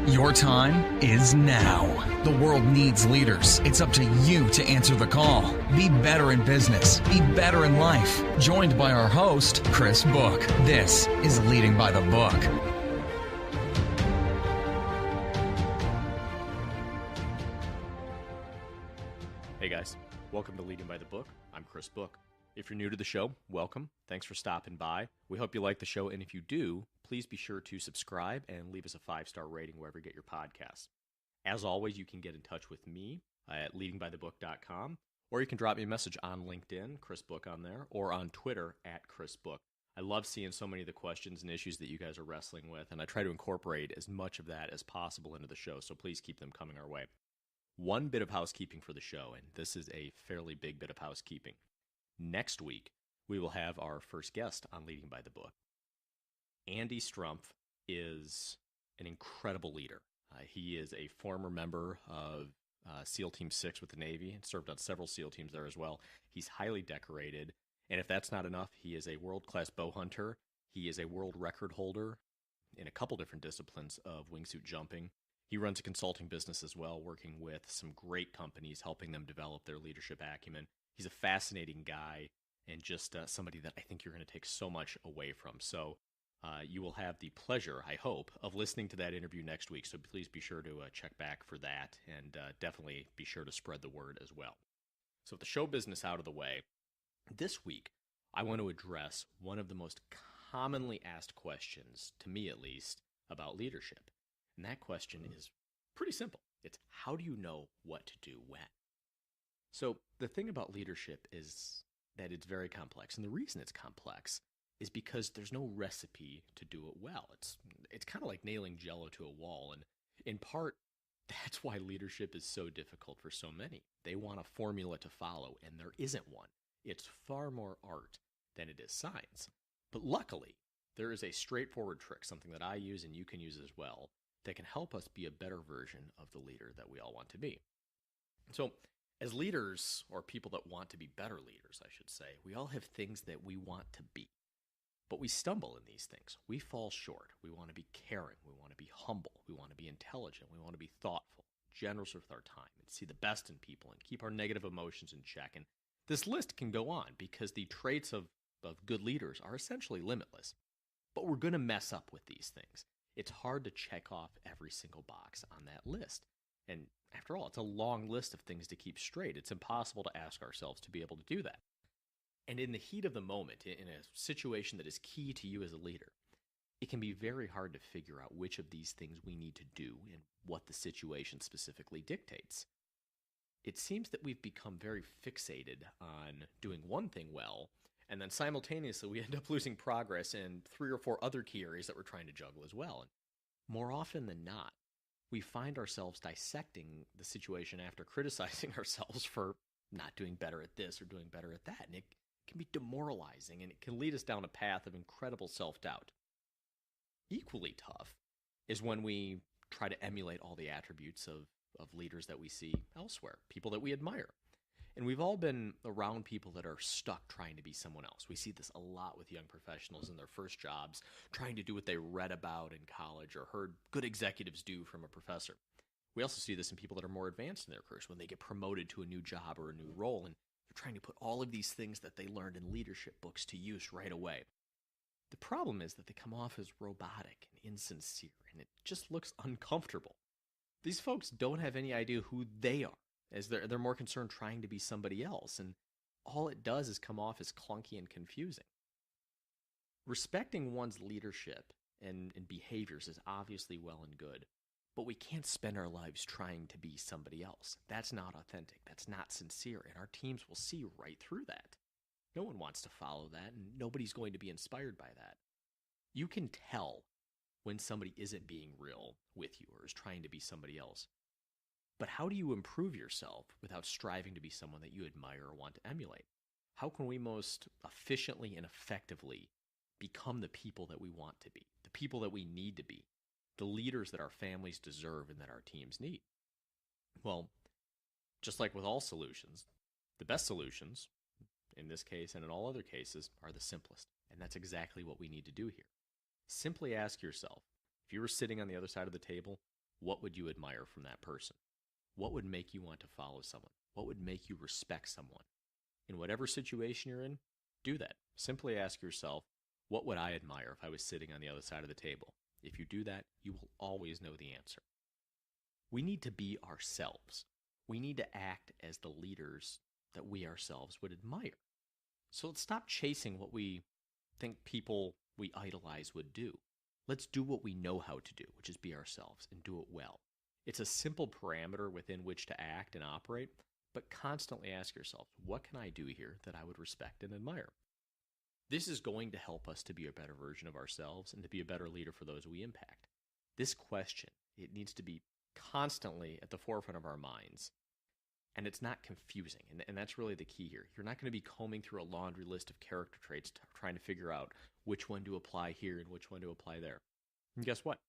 Your time is now. The world needs leaders. It's up to you to answer the call. Be better in business. Be better in life. Joined by our host, Chris Book. This is Leading by the Book. Hey guys, welcome to Leading by the Book. I'm Chris Book. If you're new to the show, welcome. Thanks for stopping by. We hope you like the show, and if you do, please be sure to subscribe and leave us a 5-star rating wherever you get your podcasts. As always, you can get in touch with me at leadingbythebook.com, or you can drop me a message on LinkedIn, Chris Book on there, or on Twitter at Chris Book. I love seeing so many of the questions and issues that you guys are wrestling with, and I try to incorporate as much of that as possible into the show, so please keep them coming our way. One bit of housekeeping for the show, and this is a fairly big bit of housekeeping. Next week, we will have our first guest on Leading by the Book. Andy Strumpf is an incredible leader. He is a former member of SEAL Team 6 with the Navy and served on several SEAL teams there as well. He's highly decorated, and if that's not enough, he is a world-class bow hunter. He is a world record holder in a couple different disciplines of wingsuit jumping. He runs a consulting business as well, working with some great companies, helping them develop their leadership acumen. He's a fascinating guy and just somebody that I think you're going to take so much away from. So you will have the pleasure, I hope, of listening to that interview next week. So please be sure to check back for that, and definitely be sure to spread the word as well. So with the show business out of the way, this week I want to address one of the most commonly asked questions, to me at least, about leadership. And that question is pretty simple. It's how do you know what to do when? So the thing about leadership is that it's very complex. And the reason it's complex is because there's no recipe to do it well. It's kind of like nailing Jell-O to a wall. And in part, that's why leadership is so difficult for so many. They want a formula to follow, and there isn't one. It's far more art than it is science. But luckily, there is a straightforward trick, something that I use and you can use as well, that can help us be a better version of the leader that we all want to be. So as leaders, or people that want to be better leaders, I should say, we all have things that we want to be. But we stumble in these things. We fall short. We want to be caring. We want to be humble. We want to be intelligent. We want to be thoughtful, generous with our time, and see the best in people, and keep our negative emotions in check. And this list can go on because the traits of good leaders are essentially limitless. But we're going to mess up with these things. It's hard to check off every single box on that list. And after all, it's a long list of things to keep straight. It's impossible to ask ourselves to be able to do that. And in the heat of the moment, in a situation that is key to you as a leader, it can be very hard to figure out which of these things we need to do and what the situation specifically dictates. It seems that we've become very fixated on doing one thing well, and then simultaneously we end up losing progress in 3 or 4 other key areas that we're trying to juggle as well. And more often than not, we find ourselves dissecting the situation after criticizing ourselves for not doing better at this or doing better at that. And it can be demoralizing, and it can lead us down a path of incredible self-doubt. Equally tough is when we try to emulate all the attributes of leaders that we see elsewhere, people that we admire. And we've all been around people that are stuck trying to be someone else. We see this a lot with young professionals in their first jobs, trying to do what they read about in college or heard good executives do from a professor. We also see this in people that are more advanced in their careers when they get promoted to a new job or a new role, and they're trying to put all of these things that they learned in leadership books to use right away. The problem is that they come off as robotic and insincere, and it just looks uncomfortable. These folks don't have any idea who they are, as they're more concerned trying to be somebody else, and all it does is come off as clunky and confusing. Respecting one's leadership and behaviors is obviously well and good, but we can't spend our lives trying to be somebody else. That's not authentic. That's not sincere, and our teams will see right through that. No one wants to follow that, and nobody's going to be inspired by that. You can tell when somebody isn't being real with you or is trying to be somebody else. But how do you improve yourself without striving to be someone that you admire or want to emulate? How can we most efficiently and effectively become the people that we want to be, the people that we need to be, the leaders that our families deserve and that our teams need? Well, just like with all solutions, the best solutions, in this case and in all other cases, are the simplest. And that's exactly what we need to do here. Simply ask yourself, if you were sitting on the other side of the table, what would you admire from that person? What would make you want to follow someone? What would make you respect someone? In whatever situation you're in, do that. Simply ask yourself, what would I admire if I was sitting on the other side of the table? If you do that, you will always know the answer. We need to be ourselves. We need to act as the leaders that we ourselves would admire. So let's stop chasing what we think people we idolize would do. Let's do what we know how to do, which is be ourselves and do it well. It's a simple parameter within which to act and operate, but constantly ask yourself, what can I do here that I would respect and admire? This is going to help us to be a better version of ourselves and to be a better leader for those we impact. This question, it needs to be constantly at the forefront of our minds. And it's not confusing, and that's really the key here. You're not going to be combing through a laundry list of character traits trying to figure out which one to apply here and which one to apply there. And guess what?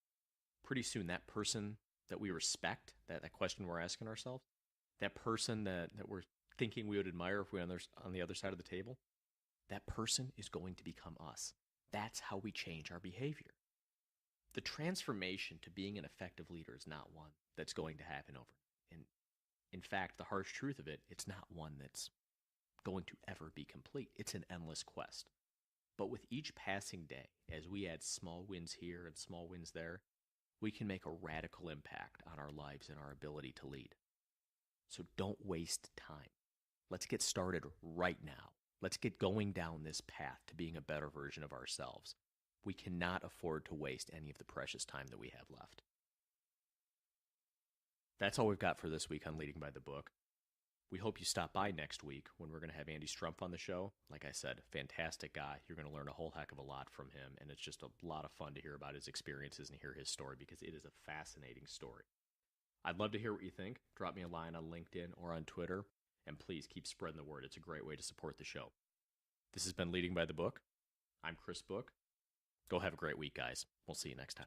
Pretty soon, that person that we respect, that question we're asking ourselves, that person that we're thinking we would admire if we were on the other side of the table, that person is going to become us. That's how we change our behavior. The transformation to being an effective leader is not one that's going to happen overnight. In fact, the harsh truth of it, it's not one that's going to ever be complete. It's an endless quest. But with each passing day, as we add small wins here and small wins there, we can make a radical impact on our lives and our ability to lead. So don't waste time. Let's get started right now. Let's get going down this path to being a better version of ourselves. We cannot afford to waste any of the precious time that we have left. That's all we've got for this week on Leading by the Book. We hope you stop by next week when we're going to have Andy Strumpf on the show. Like I said, fantastic guy. You're going to learn a whole heck of a lot from him, and it's just a lot of fun to hear about his experiences and hear his story because it is a fascinating story. I'd love to hear what you think. Drop me a line on LinkedIn or on Twitter, and please keep spreading the word. It's a great way to support the show. This has been Leading by the Book. I'm Chris Book. Go have a great week, guys. We'll see you next time.